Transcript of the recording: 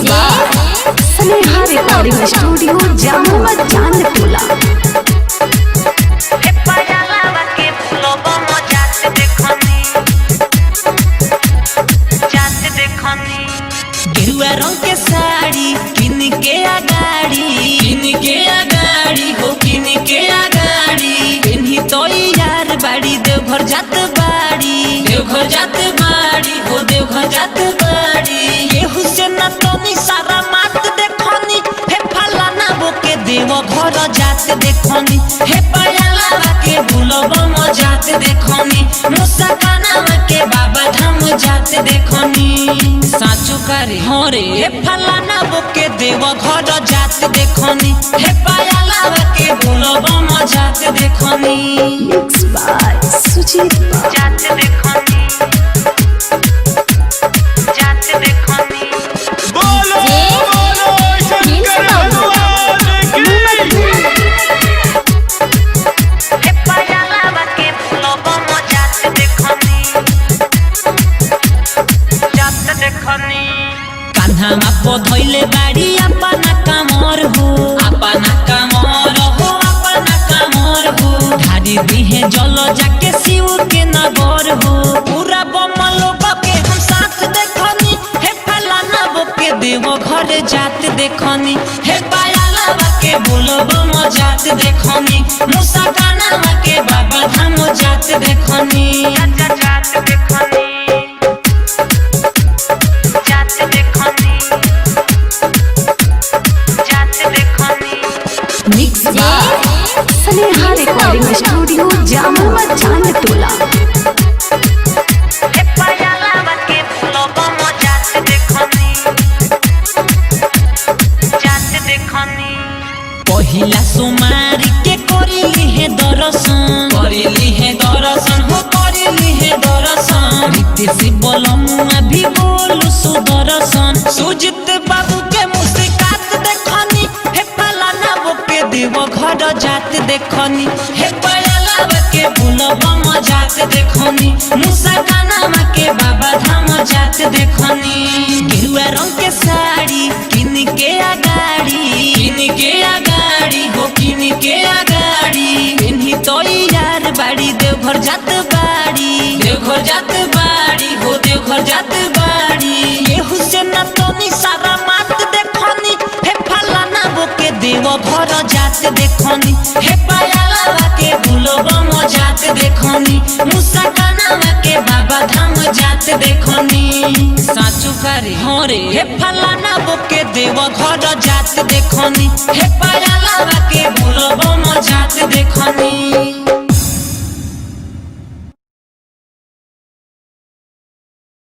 By Sneha recording studio Jamua Chandtola. गेरुआ रंग के साड़ी किन के आगाड़ी हो किन के आगाड़ी इन्हीं तो यार बाड़ी देवघर जात बाड़ी हो देवघर जात बाड़ी ये हुसैन तो सारा मात देखनी हे फलाना वो के देवघर जात देखनी हे पयाला के बुलबो जात देखनी मुस्काना के बाबा धाम जात देखनी साचू करे हरे हे फलाना वो के देवघर जात देखनी हे पयाला के बुलबो जात देखनी मिक्स बाय सुजीत जात देखनी बोलो बोलो शंकर भगवान की हे पयाला के बुलबो जात देखनी कान्हा मापो धोइले बाड़ी अपना कामर हो धारी दिहे जल जाके शिव के नगर हो पूरा बमलो के हम साथ देखनी हे फलाना बो के देव घर जात देखनी हे पायाला के बुलबो जात देखनी मुस्काना के बाबा धाम जात देखनी mix by Sneha recording studio Jamua Chandtola. पहिला सोमारी के करिली हे दर्शन रीति बोलमुआ भी बोलू सुदर्शन सुजित बाबू के मुस्कात देखनी हे फलाना वो के देव घर जात देखनी हे पयाला के बुलबम जात देखनी मुस्काना के बाबा धाम जात देखनी गेरुआ रंग के साड़ी किन के आगाड़ी हो किन के आगाड़ी इन्हीं तो यार बाड़ी देवघर जात बाड़ी हो देवघर जात बाड़ी ये हुसैन तो सारा मात देखनी हे फलाना वो के देवघर जात देखनी हे पयाला के बुलबो जात देखनी मुस्काना के बाबा धाम जात देखनी साचू करे हरे हे फलाना वो के देवघर जात देखनी हे पयाला के